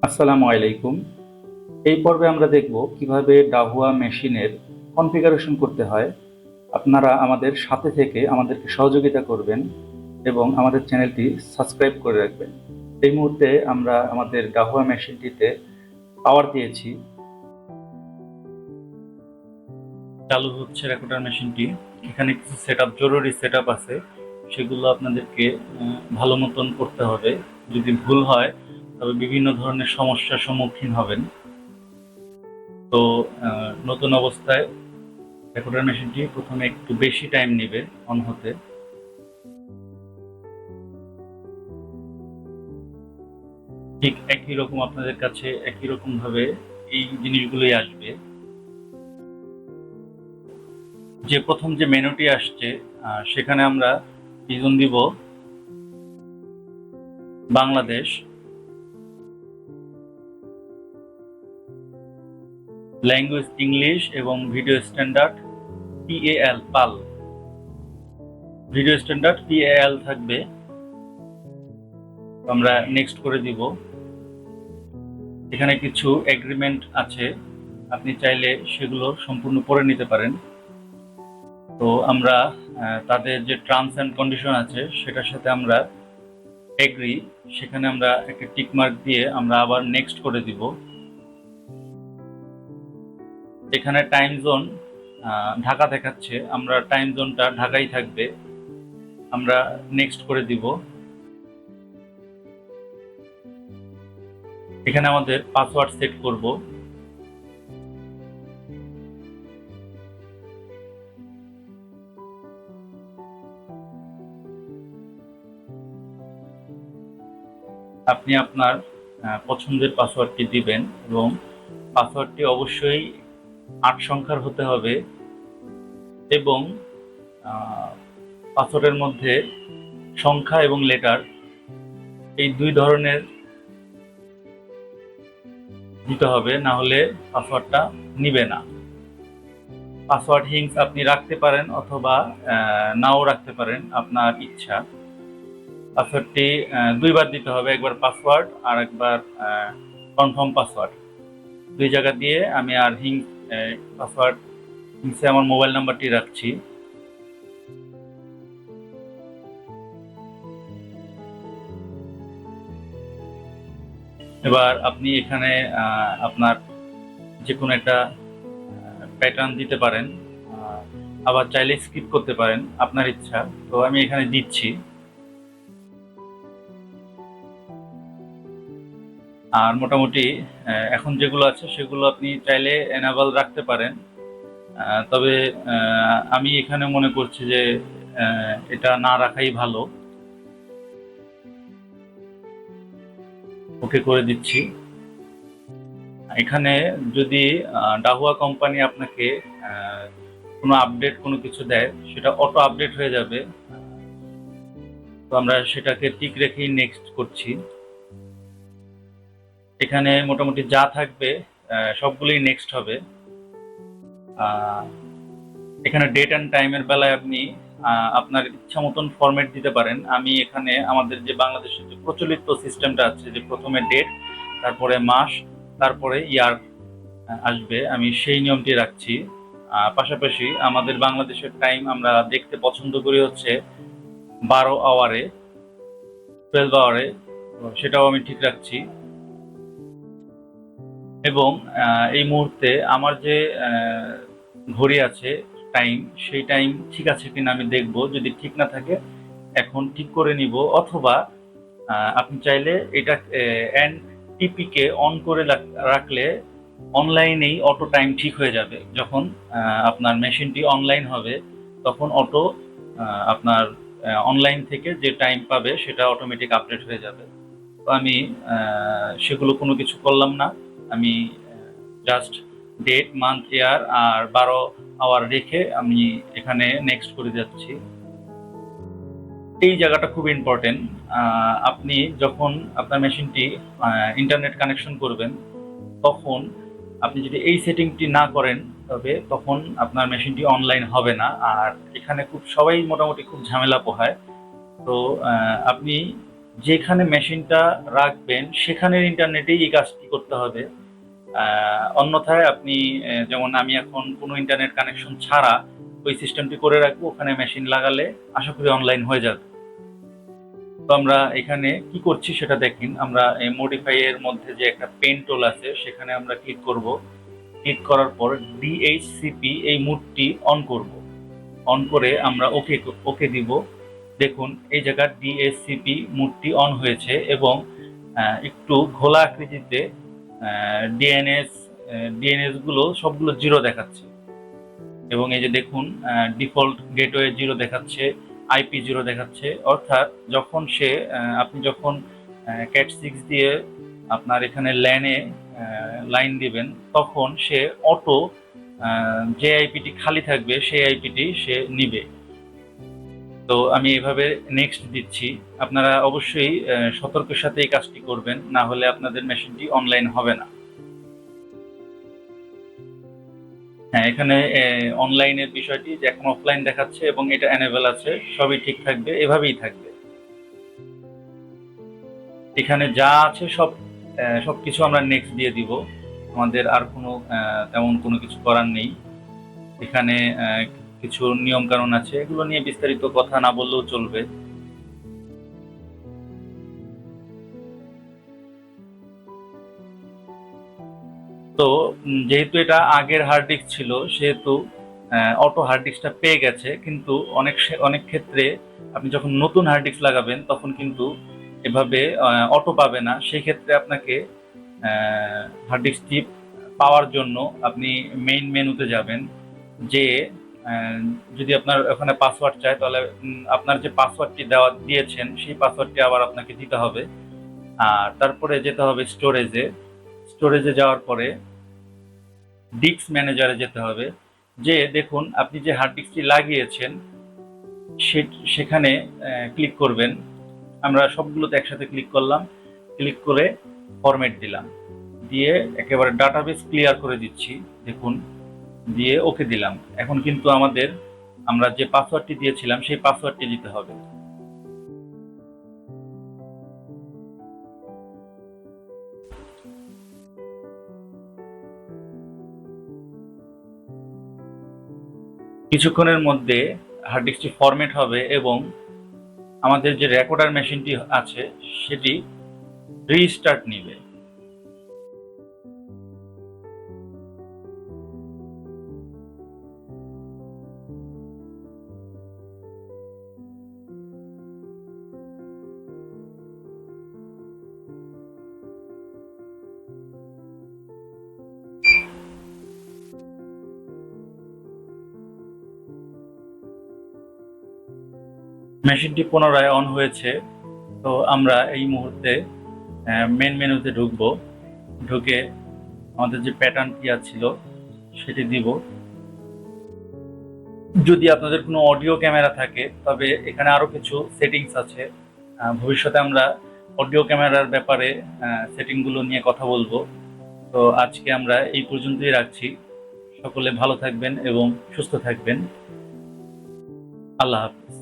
আসসালামু আলাইকুম। এই পর্বে আমরা দেখব কিভাবে ডাহুয়া মেশিনের কনফিগারেশন করতে হয়। আপনারা আমাদের সাথে থেকে আমাদেরকে সহযোগিতা করবেন এবং আমাদের চ্যানেলটি সাবস্ক্রাইব করে রাখবেন। এই মুহূর্তে আমরা আমাদের ডাহুয়া মেশিনটিতে পাওয়ার দিয়েছি, চালু হচ্ছে রেকর্ডার মেশিনটি। এখানে কিছু জরুরি সেটআপ আছে, সেগুলো আপনাদেরকে ভালো মতন করতে হবে। যদি ভুল হয় তবে বিভিন্ন ধরনের সমস্যার সম্মুখীন হবেন। তো নতুন অবস্থায় রেকর্ডার মেশিনটি প্রথমে একটু বেশি টাইম নেবে অন হতে। ঠিক একই রকম আপনাদের কাছে একই রকম ভাবে এই জিনিসগুলোই আসবে। যে প্রথম যে মেনুটি আসছে সেখানে আমরা রিজন দিব বাংলাদেশ, ল্যাঙ্গুয়েজ ইংলিশ এবং ভিডিও স্ট্যান্ডার্ড PAL পাল, ভিডিও স্ট্যান্ডার্ড PAL থাকবে। আমরা নেক্সট করে দিব। এখানে কিছু এগ্রিমেন্ট আছে, আপনি চাইলে সেগুলো সম্পূর্ণ পড়ে নিতে পারেন। তো আমরা তাদের যে টার্মস অ্যান্ড কন্ডিশন আছে সেটার সাথে আমরা এগ্রি, সেখানে আমরা একটা টিক মার্ক দিয়ে আমরা আবার নেক্সট করে দিব। এখানে টাইম জোন ঢাকা দেখাচ্ছে, আমরা টাইম জোনটা ঢাকাই থাকবে, আমরা নেক্সট করে দিব। এখানে আমাদের পাসওয়ার্ড সেট করব। আপনি আপনার পছন্দের পাসওয়ার্ডটি দিবেন এবং পাসওয়ার্ডটি অবশ্যই 8 সংখ্যার হতে হবে এবং পাসওয়ার্ডের মধ্যে সংখ্যা এবং লেটার এই দুই ধরনের দিতে হবে, না হলে পাসওয়ার্ডটা নিবে না। পাসওয়ার্ড হিংস আপনি রাখতে পারেন অথবা নাও রাখতে পারেন, আপনার ইচ্ছা। পাসওয়ার্ডটি দুইবার দিতে হবে, একবার পাসওয়ার্ড আর একবার কনফার্ম পাসওয়ার্ড। দুই জায়গা দিয়ে আমি আর পাসওয়ার্ড হিংসে আমার মোবাইল নাম্বারটি রাখছি। এবার আপনি এখানে আপনার যে কোনো একটা প্যাটার্ন দিতে পারেন, আবার চাইলে স্কিপ করতে পারেন, আপনার ইচ্ছা। তো আমি এখানে দিচ্ছি। আর মোটামুটি এখন যেগুলো আছে সেগুলো আপনি চাইলে এনাবল রাখতে পারেন, তবে আমি এখানে মনে করছি যে এটা না রাখাই ভালো। ওকে করে দিচ্ছি। এখানে যদি ডাহুয়া কোম্পানি আপনাকে কোনো আপডেট কোনো কিছু দেয়, সেটা অটো আপডেট হয়ে যাবে। তো আমরা সেটাকে টিক রেখেই নেক্সট করছি। এখানে মোটামুটি যা থাকবে সবগুলোই নেক্সট হবে। এখানে ডেট অ্যান্ড টাইমের বেলায় আপনি আপনার ইচ্ছা মতন ফরম্যাট দিতে পারেন। আমি এখানে আমাদের যে বাংলাদেশের যে প্রচলিত সিস্টেমটা আছে, যে প্রথমে ডেট, তারপরে মাস, তারপরে ইয়ার আসবে, আমি সেই নিয়মটি রাখছি। পাশাপাশি আমাদের বাংলাদেশের টাইম আমরা দেখতে পছন্দ করি হচ্ছে 12 আওয়ারে, 12 আওয়ারে, সেটাও আমি ঠিক রাখছি। এবং এই মুহূর্তে আমার যে ঘড়ি আছে টাইম, সেই টাইম ঠিক আছে কিনা আমি দেখব। যদি ঠিক না থাকে এখন ঠিক করে নিব, অথবা আপনি চাইলে এটা NTP কে অন করে রাখলে অনলাইনেই অটো টাইম ঠিক হয়ে যাবে। যখন আপনার মেশিনটি অনলাইন হবে তখন অটো আপনার অনলাইন থেকে যে টাইম পাবে সেটা অটোমেটিক আপডেট হয়ে যাবে। তো আমি সেগুলো কোনো কিছু করলাম না, আমি জাস্ট ডেট, মান্থ, ইয়ার আর 12 আওয়ার রেখে আমি এখানে নেক্সট করে যাচ্ছি। এই জায়গাটা খুব ইম্পর্টেন্ট। আপনি যখন আপনার মেশিনটি ইন্টারনেট কানেকশন করবেন, তখন আপনি যদি এই সেটিংটি না করেন তবে তখন আপনার মেশিনটি অনলাইন হবে না। আর এখানে খুব সবাই মোটামুটি খুব ঝামেলা পোহায়। তো আপনি যেখানে মেশিনটা রাখবেন সেখানের ইন্টারনেটেই এই কাজটি করতে হবে। অন্যথায় আপনি যেমন আমি এখন কোনো ইন্টারনেট কানেকশন ছাড়া ওই সিস্টেমটি করে রাখবো, ওখানে মেশিন লাগালে আশা করি অনলাইন হয়ে যাবে। তো আমরা এখানে কি করছি সেটা দেখেন। আমরা এই মডিফাই এর মধ্যে যে একটা পেন টুল আছে সেখানে আমরা ক্লিক করব। ক্লিক করার পর ডিএইচসিপি এই মুডটি অন করব। অন করে আমরা ওকে ওকে দিব। দেখুন এই জায়গায় ডিএসসিপি মুডটি অন হয়েছে এবং একটু ঘোলা আকৃতিতে ডিএনএস ডিএনএস গুলো সবগুলো জিরো দেখাচ্ছে। এবং এই যে দেখুন ডিফল্ট গেটওয়ে জিরো দেখাচ্ছে, আইপি জিরো দেখাচ্ছে। অর্থাৎ যখন সে আপনি যখন ক্যাট সিক্স দিয়ে আপনার এখানে ল্যানে লাইন দিবেন তখন সে অটো যে আইপিটি খালি থাকবে সেই আইপিটি সে নিবে। তো আমি এভাবে নেক্সট দিচ্ছি। আপনারা অবশ্যই সতর্কের সাথে এই কাজটি করবেন, না হলে আপনাদের মেশিনটি অনলাইন হবে না। হ্যাঁ, এখানে অনলাইনের বিষয়টি যে এখন অফলাইন দেখাচ্ছে এবং এটা এনেবল আছে, সবই ঠিক থাকবে, এভাবেই থাকবে। এখানে যা আছে সবকিছু আমরা নেক্সট দিয়ে দিব। আমাদের আর কোনো তেমন কোনো কিছু করার নেই। এখানে কিছু নিয়ম কানুন আছে, এগুলো নিয়ে বিস্তারিত কথা না বললেও চলবে। তো যেহেতু এটা আগের হার্ড ডিস্ক ছিল সেহেতু অটো হার্ড ডিস্কটা পেয়ে গেছে, কিন্তু অনেক ক্ষেত্রে আপনি যখন নতুন হার্ড ডিস্ক লাগাবেন তখন কিন্তু এভাবে অটো পাবে না। সেই ক্ষেত্রে আপনাকে হার্ড ডিস্কটি পাওয়ার জন্য আপনি মেইন মেনুতে যাবেন। যে যদি আপনার ওখানে পাসওয়ার্ড চায় তাহলে আপনার যে পাসওয়ার্ডটি দিয়েছেন সেই পাসওয়ার্ডটি আবার আপনাকে দিতে হবে। আর তারপরে যেতে হবে স্টোরেজে। স্টোরেজে যাওয়ার পরে ডিস্ক ম্যানেজারে যেতে হবে। যে দেখুন আপনি যে হার্ড ডিস্কটি লাগিয়েছেন সেখানে ক্লিক করবেন। আমরা সবগুলোতে একসাথে ক্লিক করলাম, ক্লিক করে ফরম্যাট দিলাম, দিয়ে একেবারে ডাটাবেস ক্লিয়ার করে দিচ্ছি। দেখুন, দিয়ে ওকে দিলাম। এখন কিন্তু আমরা যে পাসওয়ার্ডটি দিয়েছিলাম সেই পাসওয়ার্ডটি দিতে হবে। কিছুক্ষণের মধ্যে হার্ড ডিস্কটি ফরম্যাট হবে এবং আমাদের যে রেকর্ডার মেশিনটি আছে সেটি রিস্টার্ট নিবে। মেশিনটি পুনরায় অন হয়েছে। তো আমরা এই মুহূর্তে মেন মেনুতে ঢুকবো। ঢুকে আমাদের যে প্যাটার্নটি ছিল সেটি দিব। যদি আপনাদের কোনো অডিও ক্যামেরা থাকে তবে এখানে আরো কিছু সেটিংস আছে। ভবিষ্যতে আমরা অডিও ক্যামেরার ব্যাপারে সেটিংগুলো নিয়ে কথা বলবো। তো আজকে আমরা এই পর্যন্তই রাখছি। সকলে ভালো থাকবেন এবং সুস্থ থাকবেন। আল্লাহ হাফিজ।